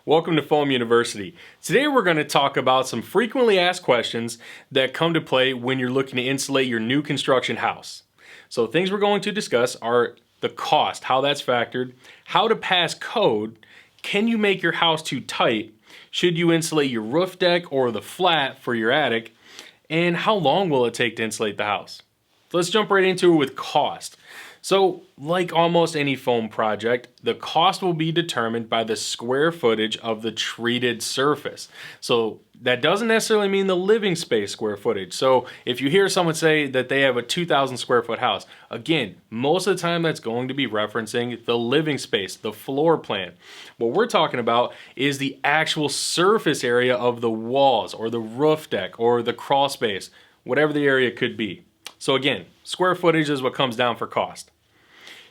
Welcome to Foam University. Today we're going to talk about some frequently asked questions that come to play when you're looking to insulate your new construction house. So things we're going to discuss are the cost, how that's factored, how to pass code, can you make your house too tight, should you insulate your roof deck or the flat for your attic, and how long will it take to insulate the house. So let's jump right into it with cost. So, like almost any foam project, the cost will be determined by the square footage of the treated surface. So that doesn't necessarily mean the living space square footage. So if you hear someone say that they have a 2,000 square foot house, again, most of the time that's going to be referencing the living space, the floor plan. What we're talking about is the actual surface area of the walls or the roof deck or the crawl space, whatever the area could be. So again, square footage is what comes down for cost.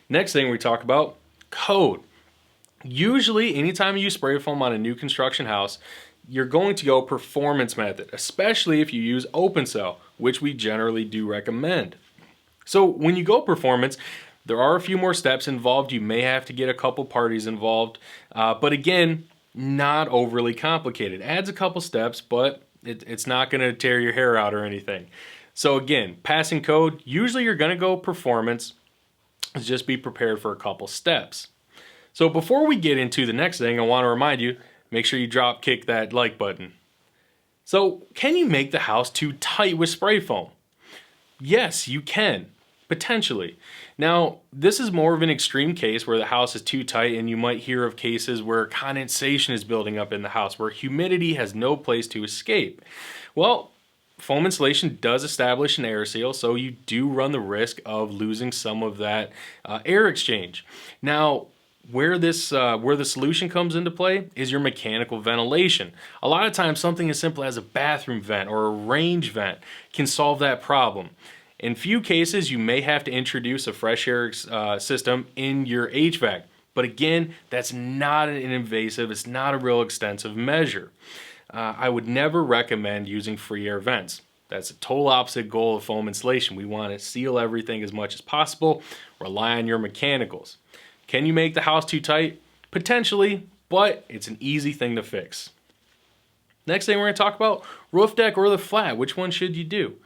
Next thing we talk about, code. Usually, anytime you use spray foam on a new construction house, you're going to go performance method, especially if you use open cell, which we generally do recommend. So when you go performance, there are a few more steps involved. You may have to get a couple parties involved, but again, not overly complicated. Adds a couple steps, but it's not going to tear your hair out or anything. So again, passing code, usually you're going to go performance. Just be prepared for a couple steps. So before we get into the next thing, I want to remind you, make sure you drop kick that like button. So can you make the house too tight with spray foam? Yes, you can, potentially. Now, this is more of an extreme case where the house is too tight, and you might hear of cases where condensation is building up in the house, where humidity has no place to escape. Well, foam insulation does establish an air seal, so you do run the risk of losing some of that air exchange. Now, where the solution comes into play is your mechanical ventilation. A lot of times, something as simple as a bathroom vent or a range vent can solve that problem. In few cases, you may have to introduce a fresh air system in your HVAC. But again, that's not an invasive, it's not a real extensive measure. I would never recommend using free air vents. That's a total opposite goal of foam insulation. We want to seal everything as much as possible, rely on your mechanicals. Can you make the house too tight? Potentially, but it's an easy thing to fix. Next thing we're going to talk about, roof deck or the flat. Which one should you do?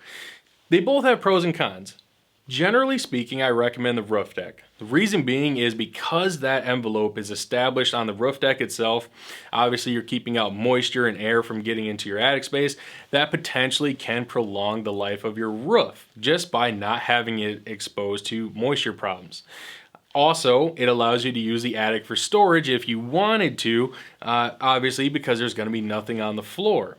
They both have pros and cons. Generally speaking, I recommend the roof deck. The reason being is because that envelope is established on the roof deck itself. Obviously, you're keeping out moisture and air from getting into your attic space. That potentially can prolong the life of your roof just by not having it exposed to moisture problems. Also, it allows you to use the attic for storage if you wanted to, obviously because there's going to be nothing on the floor.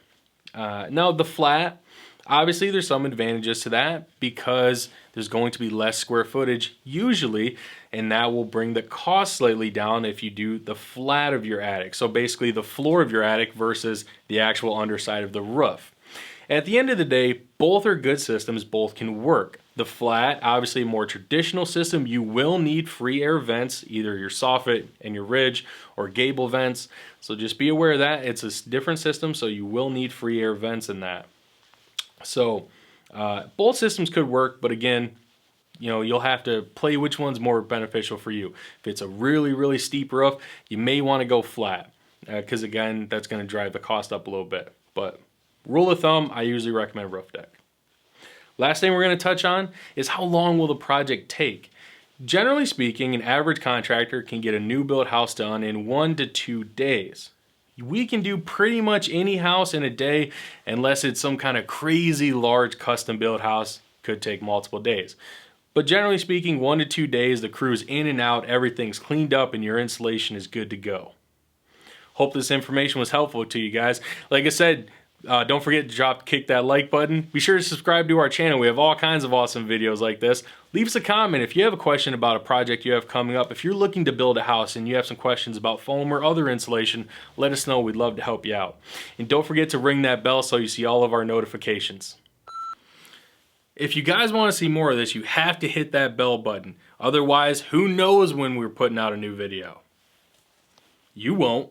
Now, the flat, obviously there's some advantages to that because there's going to be less square footage usually, and that will bring the cost slightly down if you do the flat of your attic. So basically the floor of your attic versus the actual underside of the roof. At the end of the day, both are good systems, both can work. The flat, obviously a more traditional system, you will need free air vents, either your soffit and your ridge or gable vents. So just be aware of that. It's a different system, so you will need free air vents in that. So both systems could work, but again, you'll have to play which one's more beneficial for you. If it's a really, really steep roof, you may want to go flat because again, that's going to drive the cost up a little bit. But rule of thumb, I usually recommend roof deck. Last thing we're going to touch on is how long will the project take? Generally speaking, an average contractor can get a new build house done in 1 to 2 days. We can do pretty much any house in a day unless it's some kind of crazy large custom built house. Could take multiple days. But generally speaking, 1 to 2 days, the crew's in and out, everything's cleaned up, and your installation is good to go. Hope this information was helpful to you guys. Like I said, don't forget to kick that like button. Be sure to subscribe to our channel. We have all kinds of awesome videos like this. Leave us a comment if you have a question about a project you have coming up. If you're looking to build a house and you have some questions about foam or other insulation, let us know. We'd love to help you out. And don't forget to ring that bell so you see all of our notifications. If you guys want to see more of this, you have to hit that bell button. Otherwise, who knows when we're putting out a new video? You won't.